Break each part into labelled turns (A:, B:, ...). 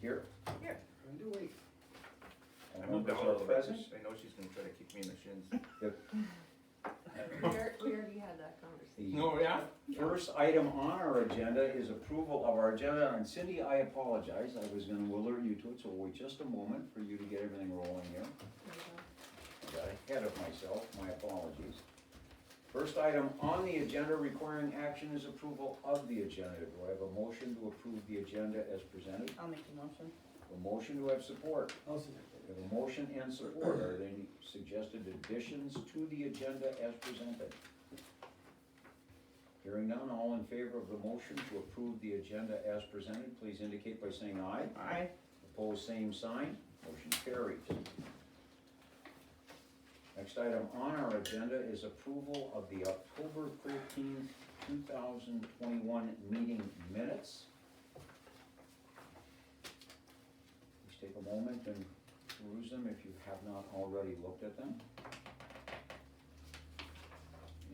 A: Here?
B: Here.
C: Do we?
A: All
D: I moved
A: members
D: out a
A: are
D: little bit,
A: present?
D: I know she's gonna try to kick me in the shins.
B: We already had that conversation.
D: No, yeah?
A: First item on our agenda is approval of our agenda, and Cindy, I apologize, I was gonna alert you to it, so wait just a moment for you to get everything rolling here. I got ahead of myself, my apologies. First item on the agenda requiring action is approval of the agenda. Do I have a motion to approve the agenda as presented?
E: I'll make the motion.
A: A motion to have support.
C: I'll see
A: We have a motion and support. Are there any suggested additions to the agenda as presented? Hearing none, all in favor of the motion to approve the agenda as presented, please indicate by saying aye.
E: Aye.
A: Opposed, same sign. Motion carries. Next item on our agenda is approval of the October 13th, 2021 meeting minutes. Please take a moment and peruse them if you have not already looked at them.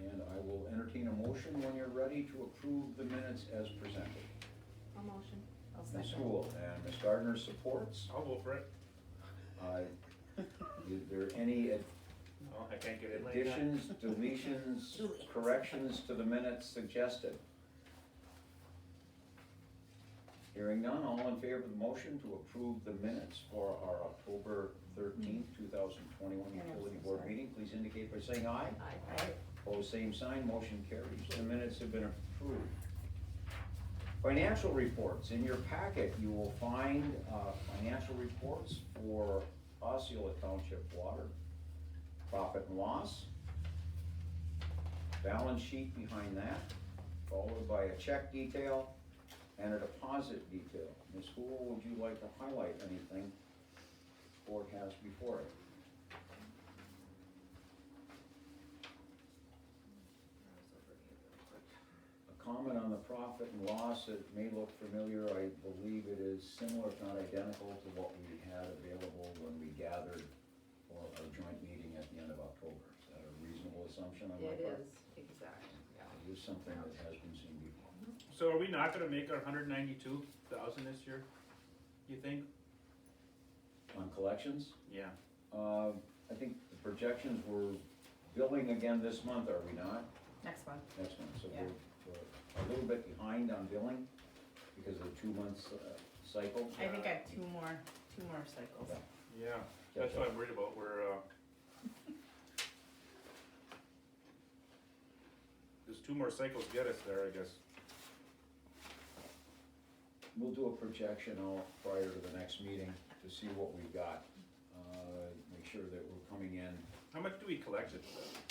A: And I will entertain a motion when you're ready to approve the minutes as presented.
B: A motion.
E: I'll
A: Ms.
E: second.
A: School and Ms. Gardner supports.
D: I'll go for it.
A: Is there any
D: Oh, I can't get in like that.
A: additions, deletions, corrections to the minutes suggested? Hearing none, all in favor of the motion to approve the minutes for our October 13th, 2021 Utility Board meeting, please indicate by saying aye.
B: Aye.
A: Opposed, same sign, motion carries. The minutes have been approved. Financial reports. In your packet, you will find financial reports for Osceola Township Water, profit and loss, balance sheet behind that, followed by a check detail and a deposit detail. Ms. Hool, would you like to highlight anything the board has before it? A comment on the profit and loss, it may look familiar, I believe it is similar, if not identical, to what we had available when we gathered for our joint meeting at the end of October. Is that a reasonable assumption on my
B: It
A: part?
B: is, exactly, yeah.
A: It is something that has been seen before.
D: So are we not gonna make our 192,000 this year, you think?
A: On collections,
D: Yeah.
A: I think the projections were billing again this month, are we not?
E: Next one.
A: Next month, so
E: Yeah.
A: we're a little bit behind on billing because of the 2 months cycle.
E: I think I have two more cycles.
A: Yeah.
D: Yeah, that's what I'm worried about, there's 2 more cycles to get us there, I guess.
A: We'll do a projection out prior to the next meeting to see what we've got. Make sure that we're coming in.
D: How much do we collect it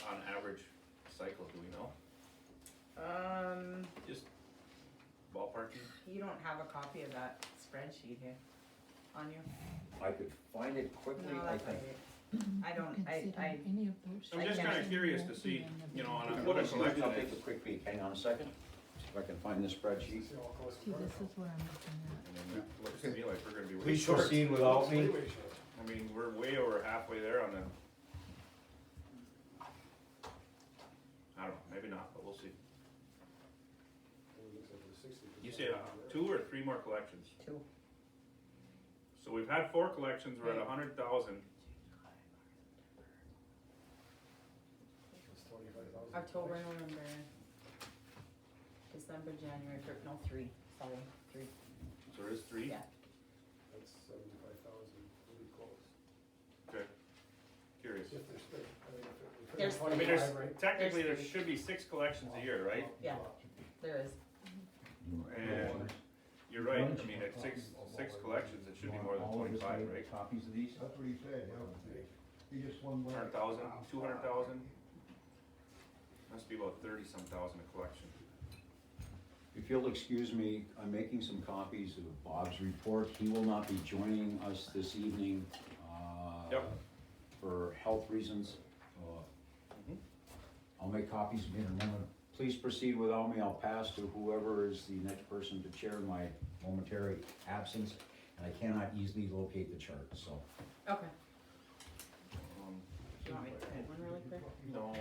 D: on average cycle, do we know? Just ballparking?
E: You don't have a copy of that spreadsheet here on you?
A: I could find it quickly,
E: No,
A: I
E: that's
A: think.
E: right. I don't, I,
F: Any of those.
D: I'm just kinda curious to see, you know, on what a
A: I'll
D: collection
A: take
D: is.
A: a quick peek, hang on a second, see if I can find this spreadsheet.
F: See, this is what I'm looking at.
D: I mean, it looks to me like we're gonna be way
C: Please
D: short.
C: proceed without me.
D: I mean, we're way over halfway there on the. I don't know, maybe not, but we'll see. You say 2 or 3 more collections?
E: 2.
D: So we've had 4 collections, we're at 100,000.
E: October, November, December, January, no, 3, sorry, 3,
D: So there is 3?
E: yeah.
C: That's 75,000, pretty close.
D: Okay, curious.
C: If there's, I mean, if
E: There's-
D: I mean, technically, there should be 6 collections a year, right?
E: Yeah. There is.
D: And you're right, I mean, at six collections, it should be more than 25, right?
A: Copies of these?
G: That's what he said, yeah. He just one way.
D: 100,000, 200,000? Must be about 30-some thousand a collection.
A: If you'll excuse me, I'm making some copies of Bob's report. He will not be joining us this evening
D: Yep.
A: for health reasons. I'll make copies in a moment. Please proceed without me. I'll pass to whoever is the next person to chair my momentary absence, and I cannot easily locate the chart, so.
E: Okay. Do you want me to print one really quick?
D: No,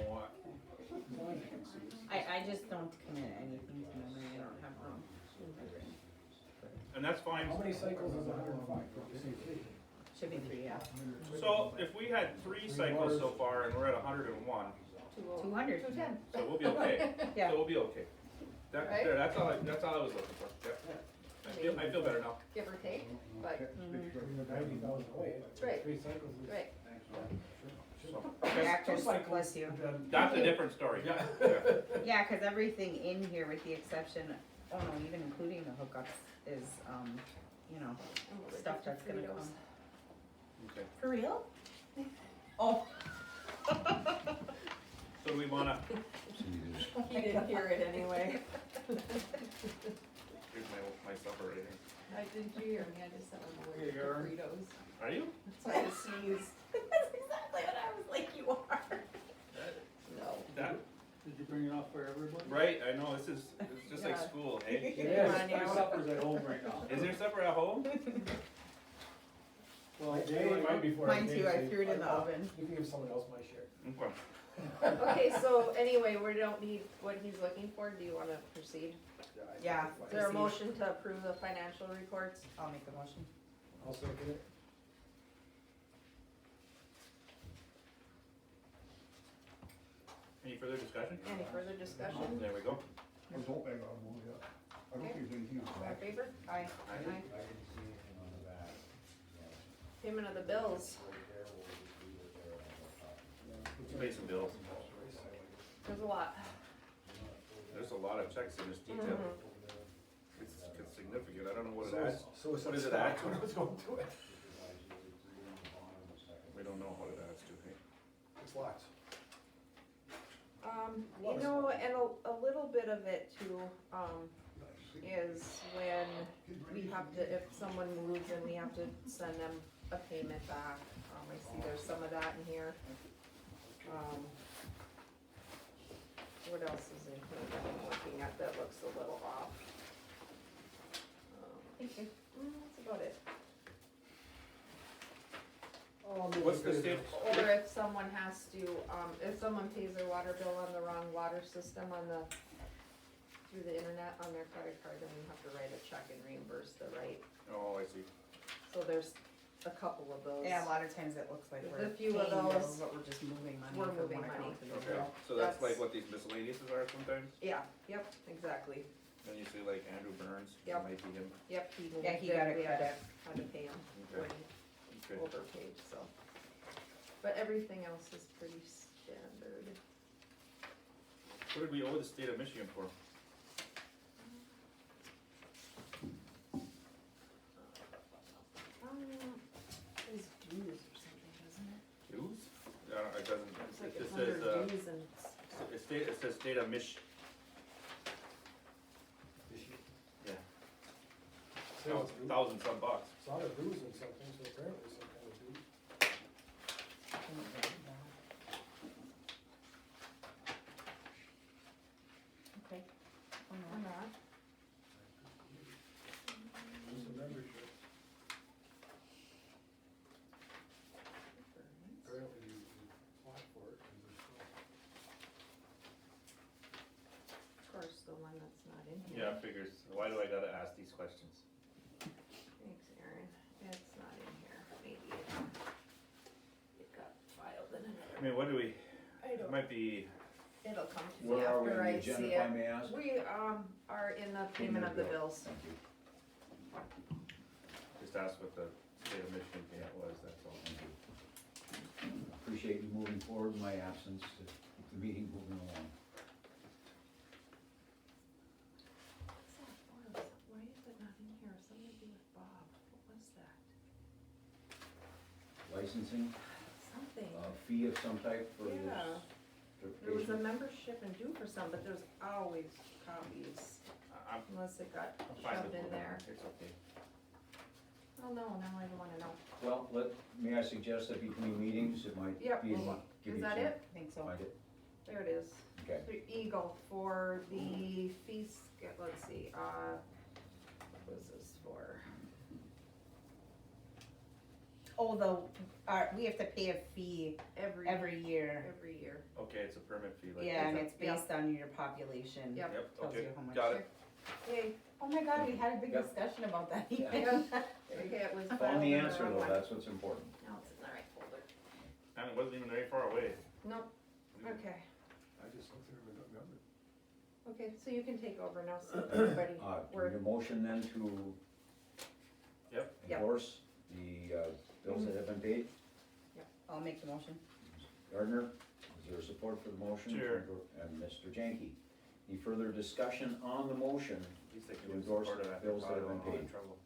E: I just don't commit anything to memory, I don't have room.
D: and that's fine.
C: How many cycles is 105?
E: Should be 3, yeah.
D: So if we had 3 cycles so far and we're at 101,
E: 200.
B: 210.
D: so we'll be okay.
E: Yeah.
D: So we'll be okay. That,
B: Right?
D: there, that's all I was looking for, yeah. I feel better now.
B: Give or take, but,
C: You're 90,000 away.
B: Right.
C: 3 cycles is.
B: right.
D: So,
E: Yeah,
C: Two
E: 'cause-
C: cycles,
E: bless you.
C: then-
D: that's a different story.
C: Yeah.
E: Yeah, cause everything in here with the exception, oh no, even including the hookups is, you know, stuff that's gonna come.
D: Okay.
E: For real? Oh.
D: So do we wanna,
B: He didn't hear it anyway.
D: here's my supper right here.
B: I didn't hear me, I just said I'm allergic to
A: Here you are.
B: Fritos.
D: Are you?
B: So I just sneezed.
E: That's exactly what I was like, you are.
B: No.
D: That,
H: Did you bring it off for everybody?
D: right, I know, it's just like
B: Yeah.
D: school, hey?
H: It
B: Come
H: is,
B: on,
H: my
B: now.
H: supper's at home right now.
D: Is there supper at home?
C: Well, Jay, mine before.
E: Mine
C: Jay
E: too, I
C: said,
E: threw it in the oven.
C: You can give someone else my share.
D: Okay.
B: Okay, so anyway, we don't need what he's looking for, do you wanna proceed?
E: Yeah.
B: Is there a
E: Proceed.
B: motion to approve the financial reports?
E: I'll make the motion.
C: I'll second it.
D: Any further discussion?
B: Any further discussion?
D: There we go.
G: I was hoping on one, yeah. I don't think there's anything else.
B: All in favor?
E: Aye.
B: Aye. Payment of the bills,
D: Pay some bills.
B: there's a lot.
D: There's a lot of checks in this detail.
B: Mhm.
D: It's significant, I don't know what it
C: So
D: adds.
C: So it's
D: What
C: a
D: does it
C: stock,
D: add to?
C: what was going to it?
D: We don't know what it adds to, hey?
C: It's lots.
B: You know, and a little bit of it too, is when we have to, if someone moves and we have to send them a payment back. I see there's some of that in here. What else is in here that I'm looking at that looks a little off? That's about it.
D: What's the state?
B: Or if someone has to, if someone pays their water bill on the wrong water system through the internet on their credit card, then we have to write a check and reimburse the right.
D: Oh, I see.
B: So there's a couple of those.
E: Yeah, a lot of times it looks like
B: There's
E: we're
B: a few of
E: paying bills,
B: those.
E: but we're just moving money
B: We're
E: from
B: moving
E: one
B: money.
E: account to the
D: Okay,
E: other.
D: so that's like
B: That's-
D: what these miscellaneouses are sometimes?
B: Yeah, yep, exactly.
D: Then you see like Andrew Burns, it
B: Yep.
D: might be him.
B: Yep,
E: Yeah, he got a
B: we had
E: credit.
B: had to pay him
D: Okay.
B: when he
D: Okay.
B: overpaid, so. But everything else is pretty standard.
D: What did we owe the state of Michigan for?
B: It's dues or something, doesn't it?
D: Dues? It doesn't,
B: Looks like
D: it
B: it's
D: says,
B: under dues and,
D: it says state of yeah,
C: Says dues.
D: thousand some bucks.
C: It's not a dues and something, so apparently some kind of dues.
E: Okay.
B: or not.
C: It's a membership. Apparently you apply for it and there's no.
B: Of course, the one that's not in
D: Yeah,
B: here.
D: figures, why do I gotta ask these questions?
B: Thanks, Aaron. It's not in here. Maybe it got filed in
D: I
B: another.
D: mean, what do we,
B: I
D: it
B: don't,
D: might be,
B: it'll come to me
A: Where are we
B: after
A: on the
B: I
A: agenda,
B: see
A: if I
B: it.
A: may ask?
B: We, are in the payment of the bills.
A: Thank you.
D: just ask what the state of Michigan payment was, that's all.
A: Thank you. Appreciate you moving forward in my absence to keep the meeting moving along.
B: What's that for? Why is it not in here? Something to do with Bob. What was that?
A: Licensing,
B: Something.
A: fee of some type for this
B: Yeah. There was a
A: certification?
B: membership and due for some, but there's always copies,
D: I'm
B: unless it got
D: I'm fine
B: shoved
D: with
B: in
D: moving
B: there.
D: on. It's okay.
B: Oh, no, now I don't wanna know.
A: Well, may I suggest that between meetings, it might
B: Yep,
A: be,
B: well,
A: give
B: is
A: you
B: that
A: some-
B: it?
E: I think so.
A: Find it,
B: There it is.
A: okay.
B: The Eagle for the fees, let's see, what was this for?
E: Oh, we have to pay a fee every year.
B: Every year.
D: Okay, it's a permit fee, like.
E: Yeah, and
B: it's
E: it's based on your population.
B: Yep.
D: Yep,
E: Tells
D: okay,
E: you how much.
D: got it.
B: Yay,
E: Oh my god, we had a big
A: Yep.
E: discussion about that.
A: Yeah.
B: Okay, it was
A: Found
B: filed
A: the
B: in
A: answer
B: wrong
A: though,
B: one.
A: that's what's important.
B: No, it's in the right folder.
D: And it wasn't even very far away.
B: Nope, okay,
C: I just looked there and got remembered.
B: okay, so you can take over now, so everybody,
A: Do we
B: we're,
A: need a motion then to
D: Yep.
B: Yep.
A: endorse the bills that have been paid?
E: I'll make the motion.
A: Gardner, is there support for the motion?
D: Sure.
A: And Mr. Jenke. Any further discussion on the motion?
D: At least they
A: To
D: can
A: endorse
D: support it
A: the
D: after
A: bills that have
D: Todd
A: been
D: got in
A: paid.
D: trouble.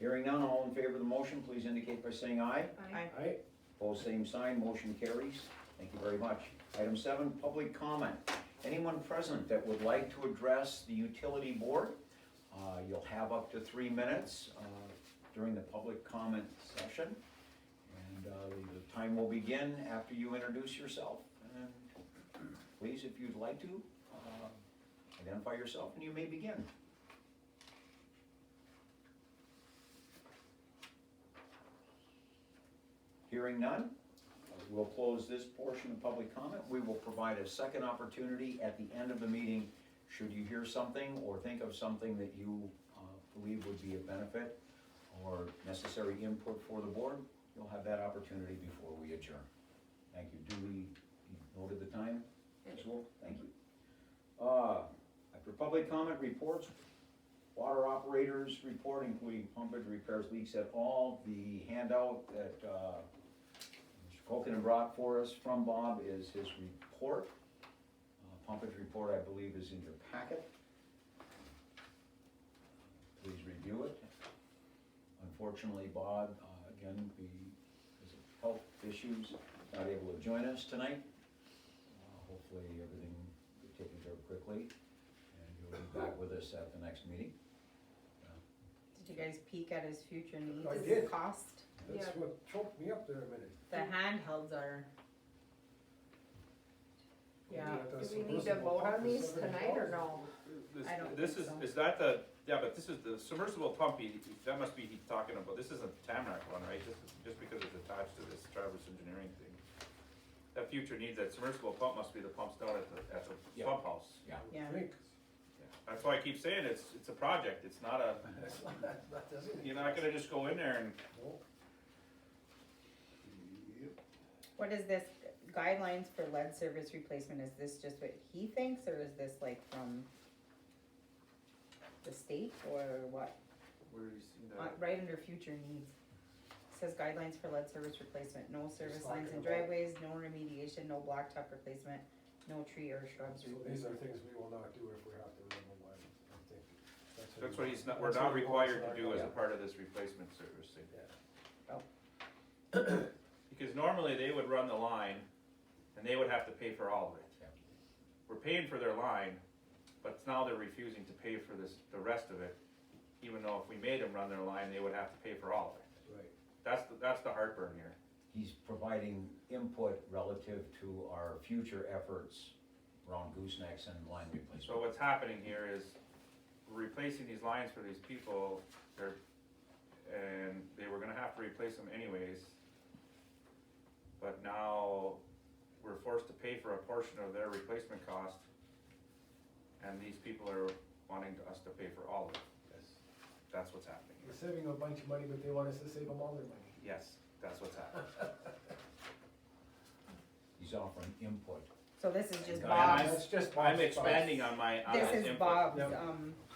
A: Hearing none, all in favor of the motion, please indicate by saying aye.
C: Aye.
A: Opposed, same sign, motion carries. Thank you very much. Item 7, public comment. Anyone present that would like to address the utility board, you'll have up to 3 minutes during the public comment session. And the time will begin after you introduce yourself. And please, if you'd like to, identify yourself and you may begin. Hearing none, we'll close this portion of public comment. We will provide a second opportunity at the end of the meeting. Should you hear something or think of something that you believe would be of benefit or necessary input for the board, you'll have that opportunity before we adjourn. Thank you. Duly noted the time as well? Thank you. After public comment reports, water operators report, including pumpage repairs, leaks at all. The handout that Mr. Koken brought for us from Bob is his report. Pumpage report, I believe, is in your packet. Please review it. Unfortunately, Bob, again, because of health issues, not able to join us tonight. Hopefully, everything will be taken care of quickly, and you'll be back with us at the next meeting.
E: Did you guys peek at his future needs?
C: I did.
E: Cost?
C: That's
B: Yeah.
C: what choked me up there a minute.
E: The handhelds are. Yeah.
B: do we need to vote on these tonight or no?
E: I don't
D: This
E: think
D: is,
E: so.
D: is that the, yeah, but this is the submersible pump, that must be he's talking about, this isn't Tamarack one, right? This is just because it's attached to this Traverse Engineering thing. That future needs, that submersible pump must be the pumps down at the
A: Yeah.
D: pump house.
A: Yeah.
E: Yeah.
C: I think.
D: That's why I keep saying it's a project, it's not a,
C: That's not, that doesn't.
D: you're not gonna just go in there and,
C: No. Yep.
E: What is this guidelines for lead service replacement? Is this just what he thinks, or is this like from the state, or what?
D: where do you see that?
E: Right under future needs. Says guidelines for lead service replacement, no service
C: Just
E: lines in
C: talking about-
E: driveways, no remediation, no blacktop replacement, no tree or shrubs
C: So these
E: replacement.
C: are things we will not do if we have to run the line, I think.
D: That's what he's not, we're
C: that's
D: not
C: what he wants
D: required to
C: in
D: do
C: our
D: as a
A: Yeah.
D: part of this replacement service thing.
C: Yeah.
D: Because normally they would run the line and they would have to pay for all of it.
A: Yeah.
D: We're paying for their line, but now they're refusing to pay for this, the rest of it, even though if we made them run their line, they would have to pay for all of it.
C: Right.
D: That's the heartburn here.
A: He's providing input relative to our future efforts around goosenecks and line replacement.
D: So what's happening here is we're replacing these lines for these people, and they were gonna have to replace them anyways. But now we're forced to pay for a portion of their replacement cost, and these people are wanting us to pay for all of it.
C: Yes.
D: That's what's happening
C: We're
D: here.
C: saving a bunch of money, but they want us to save them all their money.
D: Yes, that's what's happening.
A: He's offering input.
E: So this is just
A: And
E: Bob's,
C: That's just
D: I'm
C: Bob's
D: expanding on my, on
E: this
D: his
E: is
D: input.
E: Bob's,
C: Yep.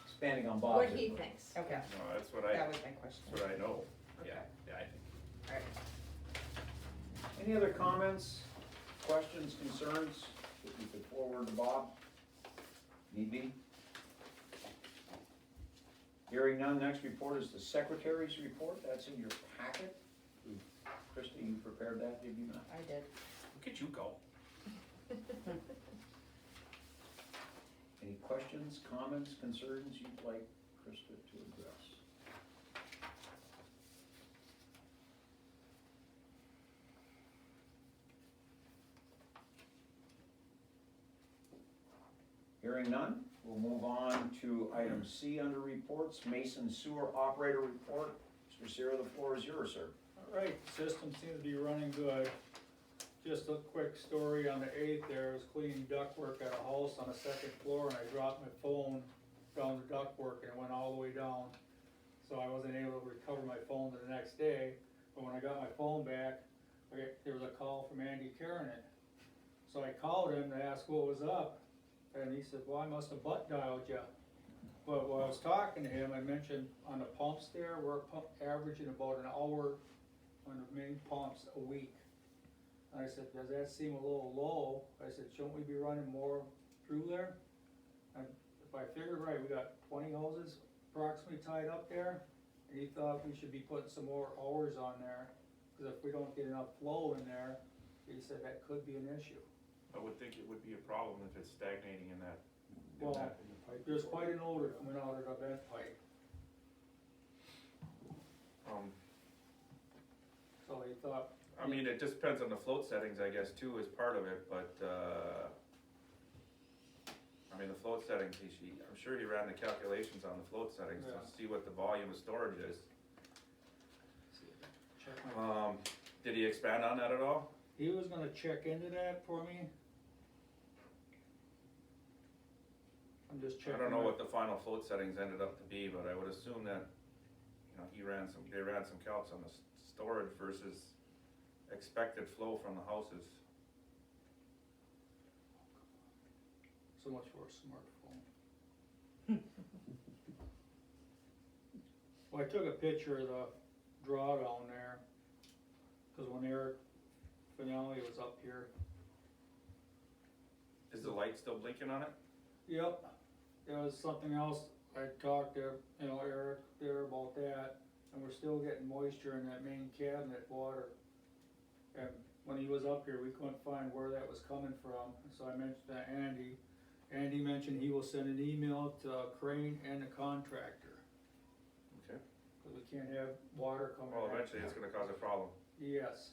A: Expanding on Bob's
B: What he
A: input.
B: thinks.
E: okay,
D: No, that's what
E: that
D: I,
E: was my question.
D: that's what I know.
E: Okay.
D: Yeah, I think.
E: Alright.
A: Any other comments, questions, concerns that you could forward to Bob? Need be? Hearing none, next report is the secretary's report, that's in your packet. Christie, you prepared that, did you not?
E: I did.
D: Look at you go.
A: Any questions, comments, concerns you'd like Krista to address? Hearing none, we'll move on to item C under reports, Mason Sewer Operator Report. Mr. Sierra, the floor is yours, sir.
H: All right, system seems to be running good. Just a quick story, on the 8th there, I was cleaning ductwork at a house on the second floor, and I dropped my phone down the ductwork, and it went all the way down. So I wasn't able to recover my phone the next day, but when I got my phone back, there was a call from Andy carrying it. So I called him to ask what was up, and he said, well, I must have butt dialed you. But while I was talking to him, I mentioned on the pumps there, we're averaging about an hour on the main pumps a week. And I said, does that seem a little low? I said, shouldn't we be running more through there? And if I figured right, we got 20 hoses approximately tied up there, and he thought we should be putting some more hours on there, because if we don't get enough flow in there, he said that could be an issue.
D: I would think it would be a problem if it's stagnating in that.
H: Well, there's quite an odor coming out of the vent pipe, so he thought.
D: I mean, it just depends on the float settings, I guess, too, is part of it, but, I mean, the float settings, I'm sure he ran the calculations on the float settings to
H: Yeah.
D: see what the volume of storage is.
H: Check my-
D: Did he expand on that at all?
H: He was gonna check into that for me. I'm just
D: I
H: checking.
D: don't know
H: my-
D: what the final float settings ended up to be, but I would assume that, they ran some calcs on the storage versus expected flow from the houses.
H: So much for a smartphone. Well, I took a picture of the drawdown there, cause when Eric Finale was up here.
D: Is the light still blinking on it?
H: Yep, there was something else, I talked to, Eric there about that, and we're still getting moisture in that main cabinet water. And when he was up here, we couldn't find where that was coming from, so I mentioned to Andy. Andy mentioned he will send an email to Crane and the contractor,
D: Okay.
H: cause we can't have water coming
D: Well,
H: out.
D: eventually it's gonna cause a problem.
H: Yes.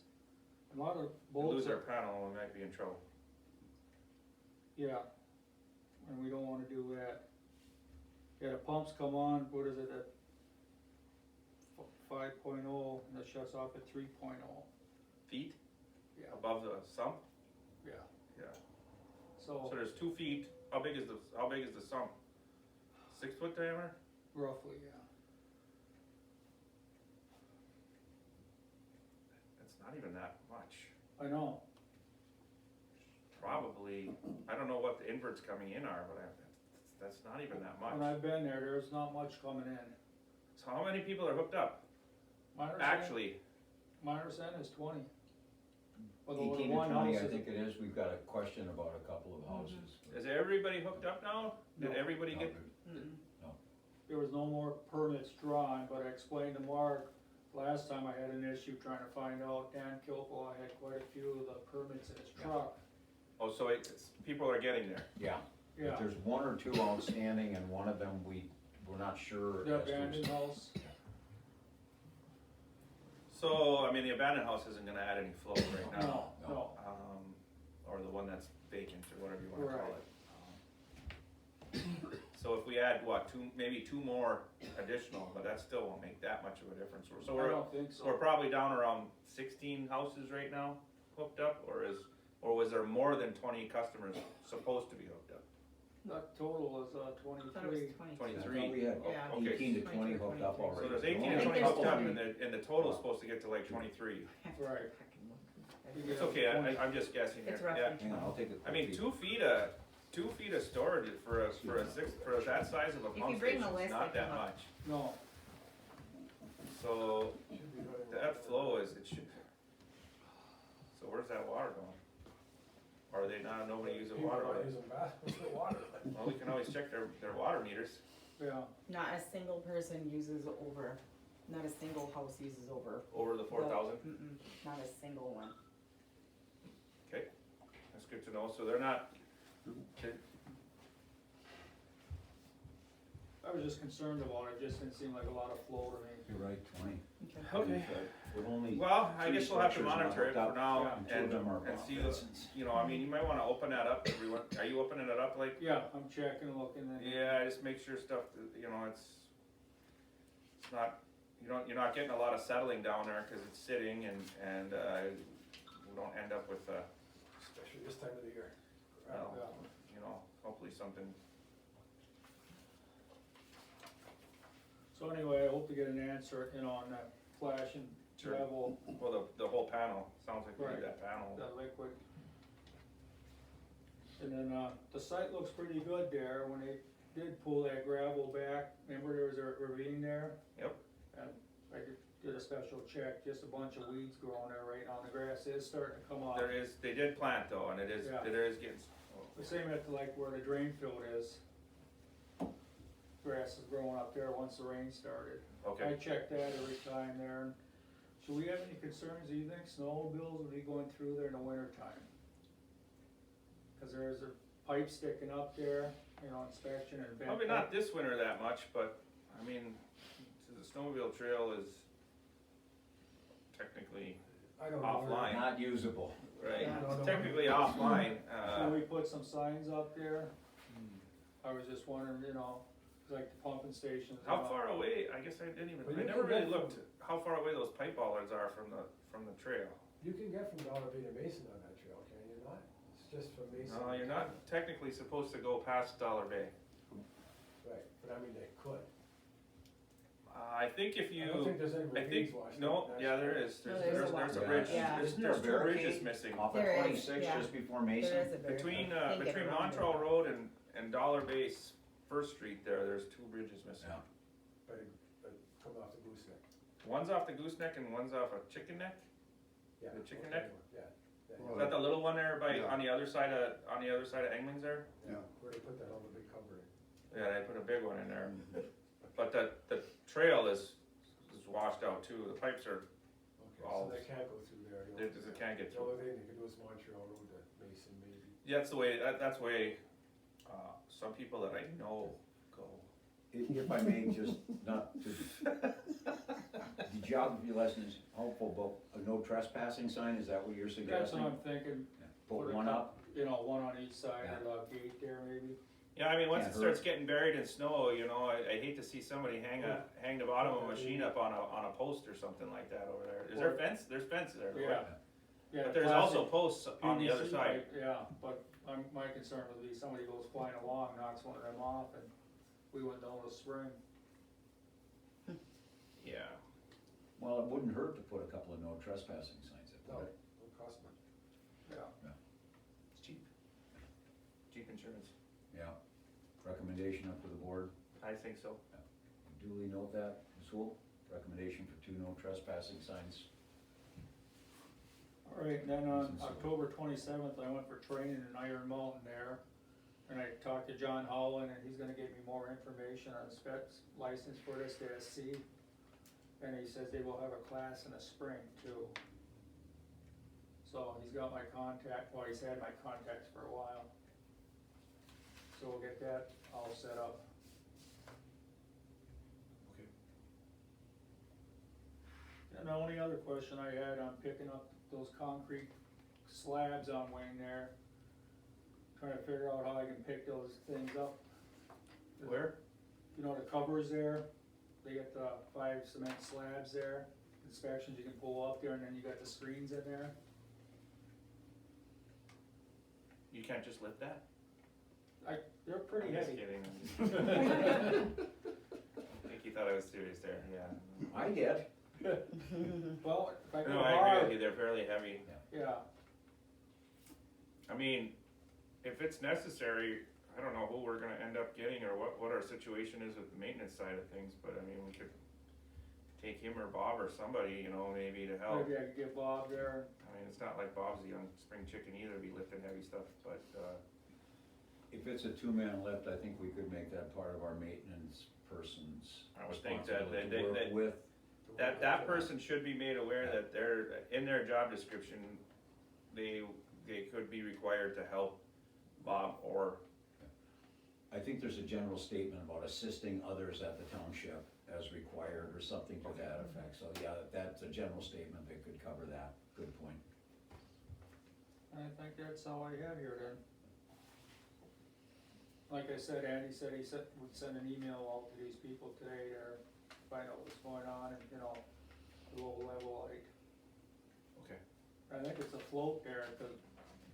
H: A lot of
D: We lose
H: bolts
D: our
H: are,
D: panel, we might be in trouble.
H: yeah, and we don't wanna do that. Yeah, the pumps come on, what is it, at 5.0, and it shuts off at 3.0.
D: Feet
H: Yeah,
D: above the sump?
H: yeah,
D: Yeah.
H: so
D: So there's 2 feet, how big is the sump? 6 foot diameter?
H: roughly, yeah.
D: That's not even that much.
H: I know,
D: Probably, I don't know what the inverts coming in are, but that's not even that
H: when
D: much.
H: I've been there, there's not much coming in.
D: So how many people are hooked up?
H: My understanding-
D: Actually,
H: My understanding is 20. Although
A: 18 to
H: one
A: 20,
H: house
A: I
H: is-
A: think it is, we've got a question about a couple of houses.
D: is everybody hooked up now? Did
H: No.
D: everybody get,
H: There was no more permits drawn, but I explained to Mark, last time I had an issue trying to find out, Dan Kilpel, I had quite a few of the permits in his truck.
D: oh, so people are getting there.
A: Yeah, but
H: Yeah,
A: there's one or two outstanding, and one of them we're not sure.
H: the
A: as to-
H: abandoned house,
D: So, I mean, the abandoned house isn't gonna add any flow right now.
H: no,
D: Or the one that's vacant, or whatever you wanna call
H: Right.
D: it. So if we add, maybe two more additional, but that still won't make that much of a difference. So
H: I
D: we're,
H: don't think so.
D: we're probably down around 16 houses right now hooked up, or was there more than 20 customers supposed to be hooked up?
H: That total was
E: I thought it was
H: 23.
E: 20.
A: I
D: 23?
A: thought we had
E: Yeah.
D: Okay.
A: 18 to 20 hooked up
E: 23.
A: already.
D: So there's 18
E: I
D: and
E: think
D: 20
E: there's
D: hooked up,
E: 20.
D: and the total's supposed to get to like 23.
H: Right.
D: It's okay, I'm just guessing here.
E: It's roughly
D: Yeah.
A: Hang on, I'll take a
D: I mean,
A: quick
D: 2 feet of storage for that size of a
E: If you
D: pump
E: bring
D: station
E: the
D: is
E: list,
D: not
E: I
D: that
E: can look.
D: much.
H: No,
D: So
C: Should be good.
D: that flow it should. So where's that water going? Or are they not, nobody uses
C: People
D: water?
C: are using bathrooms for water.
D: Well, we can always check their water meters.
H: yeah,
E: Not a single person uses over, not a single house uses over.
D: Over the 4,000?
E: Not a single one.
D: Okay, that's good to know. So they're not,
H: I was just concerned about it, just didn't seem like a lot of flow to me.
A: You're right, 20.
D: okay.
A: We've only.
D: Well, I
A: three
D: guess we'll have to
A: structures not
D: monitor it
A: hooked
D: for
A: up,
D: now
A: and two of
D: and
A: them are
D: see,
A: Robinsons.
D: I mean, you might wanna open that up, everyone. Are you opening it up like?
H: Yeah, I'm checking, looking, and.
D: Yeah, just make sure stuff, it's not, you're not getting a lot of settling down there, cause it's sitting and, we don't end up with,
C: Especially this time of the year.
D: well,
H: Yeah.
D: you know, hopefully something.
H: So anyway, I hope to get an answer, on that flashing
D: Sure.
H: level,
D: Well, the whole panel, sounds like we
H: Right.
D: need that panel.
H: that liquid. And then, the site looks pretty good there, when they did pull that gravel back, remember there was a ravine there?
D: Yep.
H: And I did a special check, just a bunch of weeds growing there right now, the grass is starting to come up.
D: They did plant though, and it is
H: Yeah.
D: getting,
H: The same at like where the drain field is. Grass is growing up there once the rain started. I
D: okay.
H: check that every time there. Should we have any concerns, do you think, snowmobiles will be going through there in the winter time? Cause there's a pipe sticking up there, inspection and vent.
D: Probably not this winter that much, but, I mean, the snowmobile trail is technically
C: I don't know.
D: offline,
A: Not usable.
D: right?
E: Yeah.
D: It's technically offline,
H: Should we put some signs up there? I was just wondering, like the pumping stations.
D: how far away, I guess I didn't even,
C: Well,
D: I
C: you
D: never
C: can
D: really
C: get
D: looked at how far away those pipe bollards are from the trail.
C: You can get from Dollar Bay to Mason on that trail, can you not? It's just from Mason.
D: No, you're not technically supposed to go past Dollar Bay.
C: Right, but I mean, they could.
D: I think if
C: I don't think
D: you,
C: there's any
D: I
C: ravines
D: think,
C: washed
D: no,
C: out.
D: yeah, there is,
E: No,
D: there's
E: there's
D: a
E: a
D: bridge,
E: Yeah.
A: Isn't there a
D: there's two bridges
A: barricade
D: missing.
A: off of
E: There is,
A: 26
E: yeah.
A: just before
E: There
A: Mason?
E: is a very.
D: Between,
E: Can't get
D: between
E: around
D: Montreux
E: it.
D: Road and Dollar Bay's First Street there's two bridges missing.
A: Yeah.
C: But coming off the gooseneck.
D: One's off the gooseneck and one's off a chicken neck.
C: Yeah.
D: The chicken
C: okay,
D: neck?
C: Yeah.
D: Is that the little one there by,
G: Yeah.
D: on the other side of England's there?
G: Yeah.
C: Where they put that other big cover in.
D: Yeah, they put a big one in there. But the trail is washed out too, the pipes are,
C: Okay,
D: All-
C: so they can't go through there.
D: they just can't get
C: The
D: through.
C: only thing they can do is Montreal Road to Mason maybe.
D: Yeah, that's the way, that's the way, some people that I know go.
A: If I may, just not to, the geography lesson is helpful, but a no trespassing sign, is that what you're
H: That's
A: suggesting?
H: what I'm thinking,
A: Put one up?
H: one on each side of the gate there maybe.
D: Yeah, I mean, once it
A: Can't
D: starts
A: hurt.
D: getting buried in snow, I hate to see somebody hang the bottom of a machine up on a post or something like that over there. Is there a fence? There's fence there.
H: Yeah.
D: right?
H: Yeah,
D: But there's
H: plastic
D: also posts on the other
H: PVC
D: side.
H: pipe, yeah, but my concern would be somebody goes flying along, knocks one of them off, and we wouldn't know the spring.
D: Yeah.
A: Well, it wouldn't hurt to put a couple of no trespassing signs up
C: No,
A: there.
C: no cost much.
H: Yeah.
D: It's cheap. Cheap insurance.
A: Yeah. Recommendation up to the board,
D: I think so.
A: duly note that, Ms. Wool, recommendation for 2 no trespassing signs.
H: All right, and then on
A: Isn't so.
H: October 27th, I went for training in Iron Mountain there, and I talked to John Holland, and he's gonna give me more information on specs license for this to SC. And he says they will have a class in the spring too. So he's got my contact, well, he's had my contacts for a while. So we'll get that all set up.
C: Okay.
H: And the only other question I had on picking up those concrete slabs on Wayne there, trying to figure out how I can pick those things up.
D: Where?
H: You know, the covers there, they got the 5 cement slabs there, inspections you can pull up there, and then you got the screens in there.
D: You can't just lift that?
H: They're pretty
D: I'm just
H: heavy.
D: kidding. I think you thought I was serious there, yeah.
A: I did.
H: Well, if I go
D: No, I agree with
H: hard,
D: you, they're fairly heavy.
H: yeah,
D: I mean, if it's necessary, I don't know who we're gonna end up getting or what our situation is with the maintenance side of things, but I mean, we could take him or Bob or somebody, maybe to help.
H: maybe I could get Bob there.
D: I mean, it's not like Bob's a young spring chicken either, to be lifting heavy stuff, but,
A: If it's a 2-man lift, I think we could make that part of our maintenance person's
D: I would think that
A: responsibility to work with.
D: that person should be made aware that they're, in their job description, they could be required to help Bob or,
A: I think there's a general statement about assisting others at the township as required or something to that effect. So yeah, that's a general statement that could cover that. Good point.
H: I think that's all I have here then. Like I said, Andy said he would send an email out to these people today to find out what's going on and, the low level light.
D: okay.
H: I think it's a float, Eric, 'cause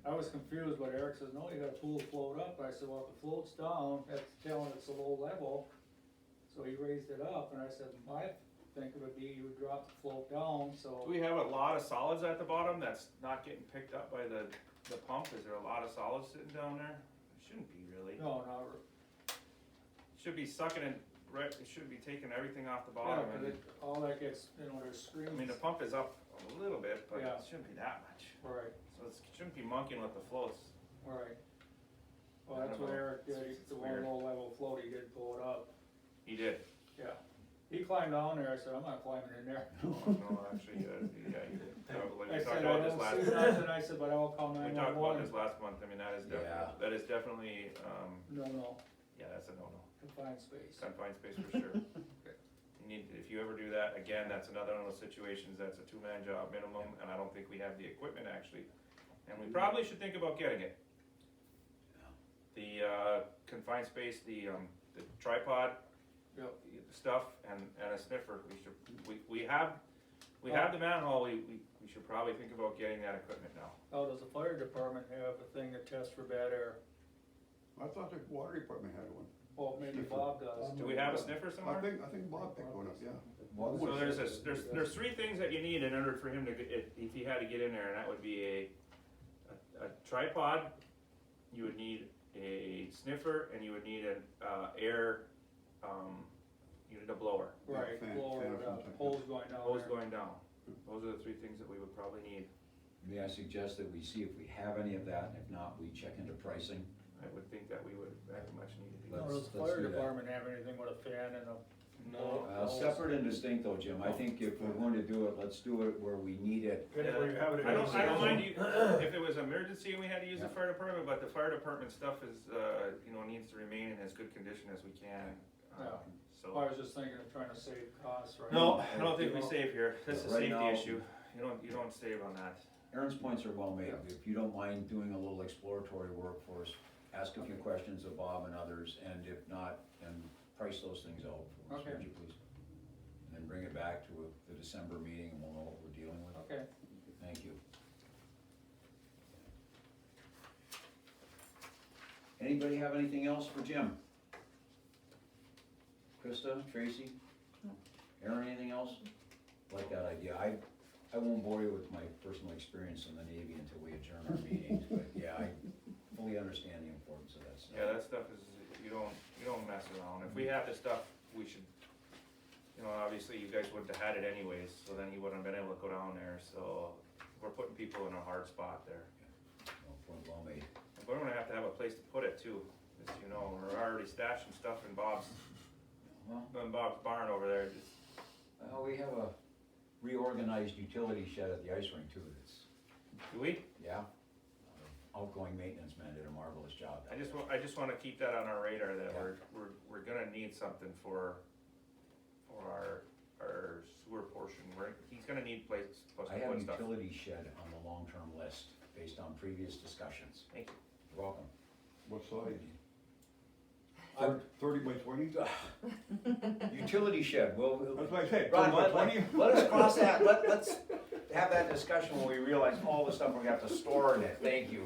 H: I was confused, but Eric says, no, you gotta pull the float up. I said, well, if the float's down, that's telling it's a low level. So he raised it up, and I said, I think it would be you would drop the float down,
D: Do
H: so.
D: we have a lot of solids at the bottom that's not getting picked up by the pump? Is there a lot of solids sitting down there? It shouldn't be really.
H: No, no,
D: Should be sucking in, right, it should be taking everything off the
H: yeah,
D: bottom.
H: 'cause
D: And,
H: all that gets, there's screens.
D: I mean, the pump is up a little bit, but
H: Yeah.
D: it shouldn't be that much.
H: Right,
D: So it shouldn't be monkeying with the floats.
H: right. Well,
D: I
H: that's
D: don't
H: what
D: know.
H: Eric did,
D: It's
H: the one
D: weird.
H: low level float, he did pull it up,
D: He did.
H: yeah. He climbed down there, I said, I'm not climbing in there.
D: No, actually, yeah, he did. Probably.
H: I
D: We talked
H: said, I
D: about this
H: don't
D: last.
H: see nothing, I said, but I will call
D: We talked
H: 911.
D: about this last month. I mean, that is
A: Yeah.
D: definitely, that is definitely,
H: No,
D: yeah, that's a no-no.
H: confined space.
D: Confined space for sure. You need, if you ever do that, again, that's another one of those situations, that's a two-man job minimum, and I don't think we have the equipment actually. And we probably should think about getting it. The, confined space, the tripod
H: Yep.
D: stuff and a sniffer, we have the manhole, we should probably think about getting that equipment now.
H: Oh, does the fire department have a thing that tests for bad air?
G: I thought the water department had one.
H: Well, maybe
G: Sniffer.
H: Bob does.
D: Do we have a sniffer
G: I
D: somewhere?
G: think Bob picked one up, yeah.
D: So there's three things that you need in order for him to, if he had to get in there, and that would be a tripod, you would need a sniffer, and you would need an, air, you need a blower,
H: Right,
G: fan-
H: blower,
G: fan or something.
H: hose going down
D: hose
H: there.
D: going down. Those are the three things that we would probably need.
A: May I suggest that we see if we have any of that, and if not, we check into pricing?
D: I would think that we would very much need to do
H: Now,
D: that.
H: does the
A: let's
H: fire
A: do that.
H: department have anything with a fan and a?
D: No.
A: Separate and distinct though, Jim, I think if we're going to do it, let's do it where we need it.
H: Yeah, where you have it.
D: I don't mind you, if it was emergency and we had to use the
A: Yeah.
D: fire department, but the fire department stuff is, needs to remain in as good condition as we can.
H: Yeah.
D: So,
H: I was just thinking of trying to save costs, right?
D: no, I don't think we save here, this is a
A: Right
D: safety
A: now-
D: issue, you don't save on that.
A: Aaron's points are well made. If you don't mind doing a little exploratory work for us, ask a few questions of Bob and others, and if not, then price those things out for us,
H: Okay.
A: would you please? And then bring it back to the December meeting, and we'll know what we're dealing with.
H: Okay,
A: Thank you. Anybody have anything else for Jim? Krista, Tracy? Aaron, anything else? Like that idea. I won't bore you with my personal experience in the Navy until we adjourn our meetings, but yeah, I fully understand the importance of that stuff.
D: Yeah, that stuff is, you don't mess around, if we had this stuff, we should, obviously you guys wouldn't have had it anyways, so then you wouldn't have been able to go down there, so we're putting people in a hard spot there.
A: Well, point well made.
D: We're gonna have to have a place to put it too, as you know, we're already stashing stuff in Bob's barn over there, just,
A: We have a reorganized utility shed at the ice rink too, that's,
D: do we?
A: yeah. Outgoing maintenance man did a marvelous job.
D: I just wanna keep that on our radar, that
A: Yeah.
D: we're gonna need something for our sewer portion, he's gonna need place to
A: I have
D: put
A: a
D: stuff.
A: utility shed on the long-term list based on previous discussions.
D: Thank you.
A: You're welcome.
G: What size?
A: I-
G: 30 by 20?
A: Utility shed, well,
G: That's what I said, 30
A: Ron,
G: by
A: let
G: 20?
A: us cross that, let's have that discussion when we realize all the stuff we're gonna have to store in it, thank you.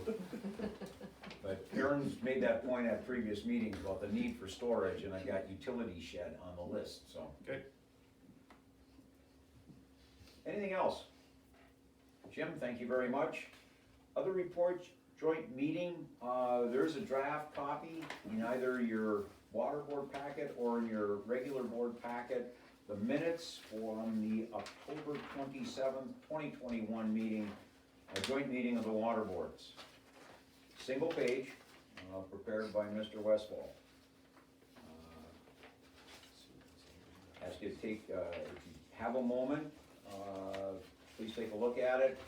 A: But Aaron's made that point at previous meetings about the need for storage, and I got utility shed on the list, so.
D: Good.
A: Anything else? Jim, thank you very much. Other reports, joint meeting, there's a draft copy in either your water board packet or in your regular board packet. The minutes from the October 27th, 2021 meeting, a joint meeting of the water boards. Single page, prepared by Mr. Westfall. Ask you to take, if you have a moment, please take a look at it.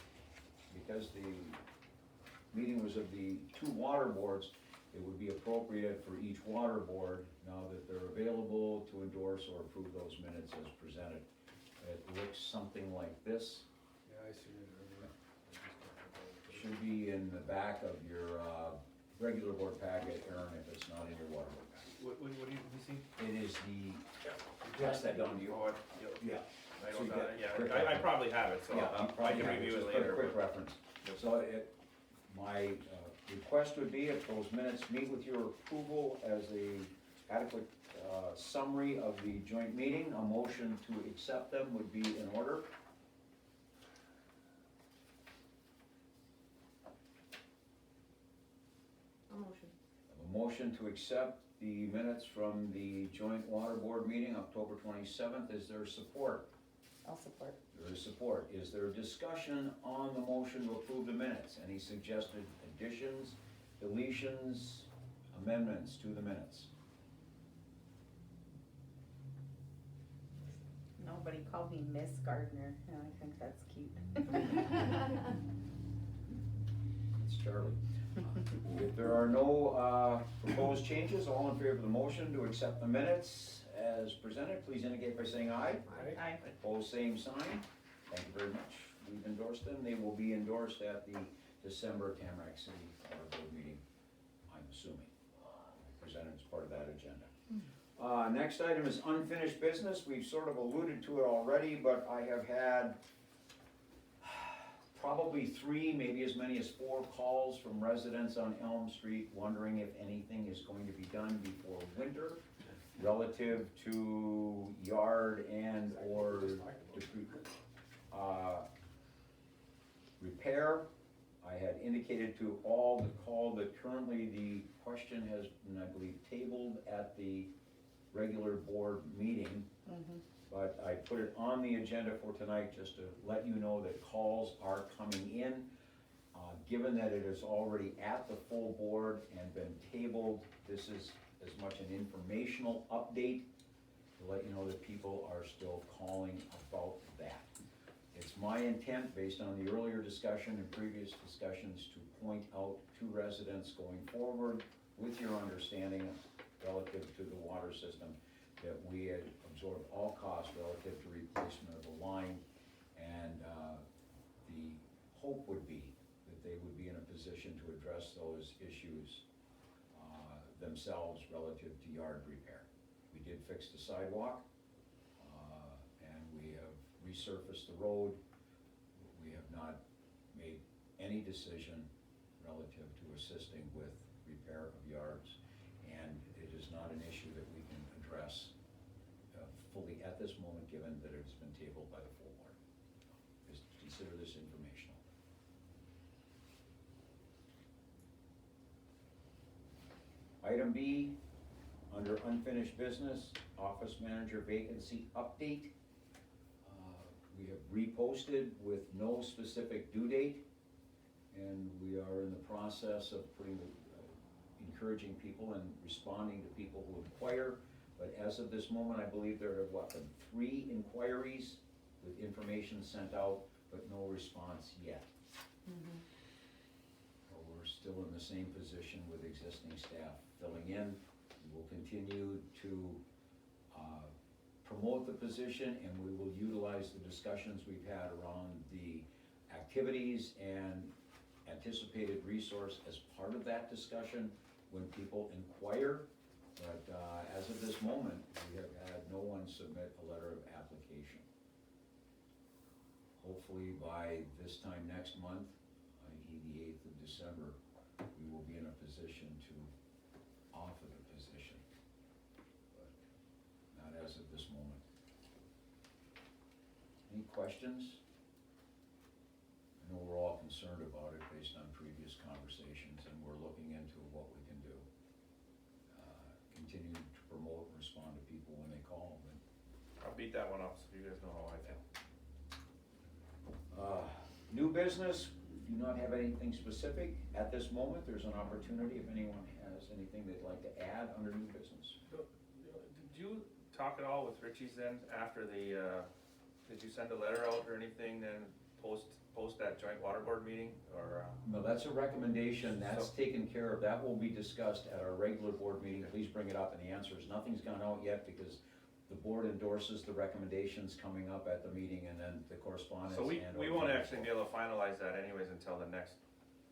A: Because the meeting was of the two water boards, it would be appropriate for each water board, now that they're available, to endorse or approve those minutes as presented. It looks something like this.
C: Yeah, I see it.
A: Should be in the back of your regular board packet, Aaron, if it's not in your water board packet.
D: What do you see?
A: It is the, pass that down to you.
D: Oh,
A: Yeah.
D: I
A: So
D: don't
A: you
D: know,
A: got-
D: yeah, I probably have it, so
A: Yeah,
D: I
A: probably
D: can
A: have it,
D: review
A: just
D: it
A: put a
D: later.
A: quick
D: but-
A: reference. So my request would be if those minutes meet with your approval as a adequate summary of the joint meeting, a motion to accept them would be in order.
B: A motion.
A: A motion to accept the minutes from the joint water board meeting, October 27th. Is there support?
E: I'll support.
A: There is support. Is there discussion on the motion to approve the minutes? Any suggested additions, deletions, amendments to the minutes?
E: Nobody called me Miss Gardner, and I think that's cute.
A: It's Charlie. If there are no proposed changes, all in favor of the motion to accept the minutes as presented, please indicate by saying aye.
E: Aye.
A: Opposed, same sign. Thank you very much. We've endorsed them. They will be endorsed at the December Tamarack City Water Board meeting, I'm assuming, presented as part of that agenda. Next item is unfinished business. We've sort of alluded to it already, but I have had probably 3, maybe as many as 4 calls from residents on Elm Street wondering if anything is going to be done before winter relative to yard and or repair. I had indicated to all that called that currently the question has been, I believe, tabled at the regular board meeting. But I put it on the agenda for tonight just to let you know that calls are coming in. Given that it is already at the full board and been tabled, this is as much an informational update to let you know that people are still calling about that. It's my intent, based on the earlier discussion and previous discussions, to point out to residents going forward with your understanding relative to the water system, that we had absorbed all costs relative to replacement of the line, and the hope would be that they would be in a position to address those issues themselves relative to yard repair. We did fix the sidewalk, and we have resurfaced the road. We have not made any decision relative to assisting with repair of yards, and it is not an issue that we can address fully at this moment, given that it's been tabled by the full board. Just consider this informational. Item B, under unfinished business, office manager vacancy update. We have reposted with no specific due date, and we are in the process of encouraging people and responding to people who inquire. But as of this moment, I believe there have, been 3 inquiries with information sent out, but no response yet. We're still in the same position with existing staff filling in. We will continue to promote the position, and we will utilize the discussions we've had around the activities and anticipated resource as part of that discussion when people inquire. But as of this moment, we have had no one submit a letter of application. Hopefully by this time next month, i.e. the 8th of December, we will be in a position to offer the position, but not as of this moment. Any questions? I know we're all concerned about it based on previous conversations, and we're looking into what we can do. Continue to promote and respond to people when they call.
D: I'll beat that one up so you guys know how I feel.
A: New business, do not have anything specific at this moment. There's an opportunity if anyone has anything they'd like to add under new business.
D: Did you talk at all with Richie's then after the, did you send a letter out or anything then post that joint water board meeting or?
A: No, that's a recommendation. That's taken care of. That will be discussed at our regular board meeting. Please bring it up, and the answer is nothing's gone out yet because the board endorses the recommendations coming up at the meeting, and then the correspondence.
D: So we
A: and
D: won't actually be able to finalize that anyways until next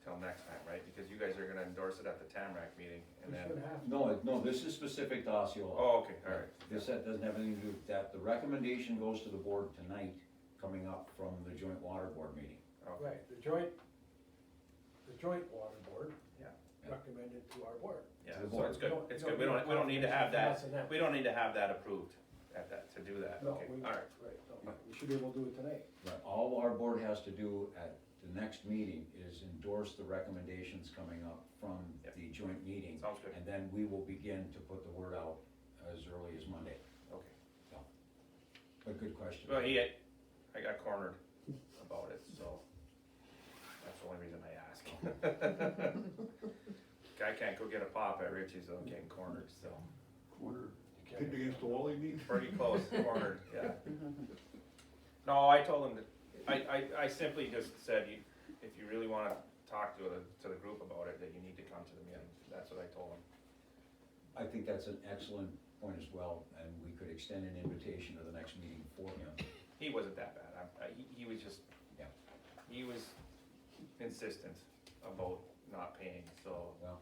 D: time, right? Because you guys are gonna endorse it at the Tamarack meeting and
C: We
D: then.
C: should have.
A: No, this is specific to Osceola.
D: Oh, okay, all right.
A: This doesn't have anything to do with that. The recommendation goes to the board tonight, coming up from the joint water board meeting.
D: Okay.
C: Right, the joint water board
D: Yeah.
C: recommended to our board.
D: Yeah,
A: To the
D: so
A: board.
D: it's good,
C: You don't-
D: it's
C: you
D: good, we
C: don't
D: don't need to have
C: confirmation
D: that,
C: from us and them.
D: we don't need to have that approved at that, to do that,
C: No,
D: okay,
C: we,
D: alright.
C: right, no, we should be able to do it tonight.
A: Right, all our board has to do at the next meeting is endorse the recommendations coming up from
D: Yep.
A: the joint meeting.
D: Sounds good,
A: And then we will begin to put the word out as early as Monday.
D: okay.
A: But good question.
D: Well, I got cornered about it, so that's the only reason I ask. I can't go get a pop at Richie's, so I'm getting cornered, so,
G: Corner, pinned against the wall, you mean?
D: pretty close, cornered, yeah. No, I told him that, I simply just said, if you really wanna talk to the group about it, that you need to come to the meeting, that's what I told him.
A: I think that's an excellent point as well, and we could extend an invitation to the next meeting for him.
D: He wasn't that bad, he was just,
A: Yeah.
D: he was insistent about not paying, so,
A: Well.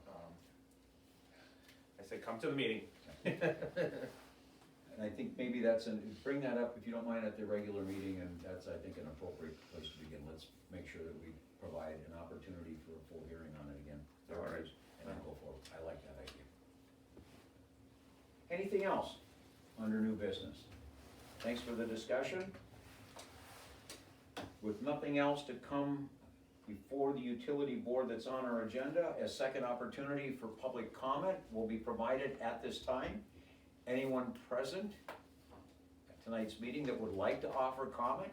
D: I said, come to the meeting.
A: And I think maybe bring that up, if you don't mind, at the regular meeting, and that's, I think, an appropriate place to begin. Let's make sure that we provide an opportunity for a full hearing on it again.
D: All right.
A: And then go forward. I like that idea. Anything else under new business? Thanks for the discussion. With nothing else to come before the utility board that's on our agenda, a second opportunity for public comment will be provided at this time. Anyone present at tonight's meeting that would like to offer comment,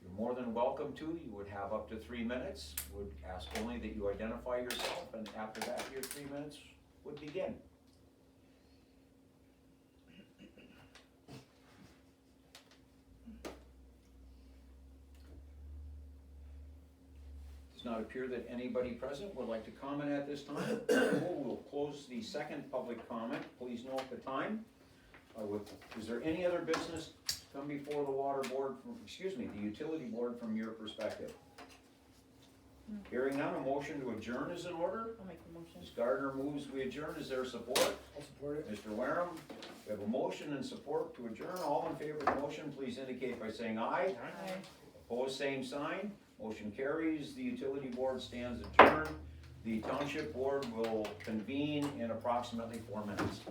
A: you're more than welcome to. You would have up to 3 minutes. Would ask only that you identify yourself, and after that, your 3 minutes would begin. Does not appear that anybody present would like to comment at this time. We'll close the second public comment. Please note the time. Is there any other business to come before the water board, the utility board from your perspective? Hearing none, a motion to adjourn is in order.
E: I'll make a motion.
A: Ms. Gardner moves we adjourn. Is there support?
C: I'll support it.
A: Mr. Wareham, we have a motion and support to adjourn. All in favor of the motion, please indicate by saying aye.
E: Aye.
A: Opposed, same sign. Motion carries. The utility board stands adjourned. The township board will convene in approximately 4 minutes.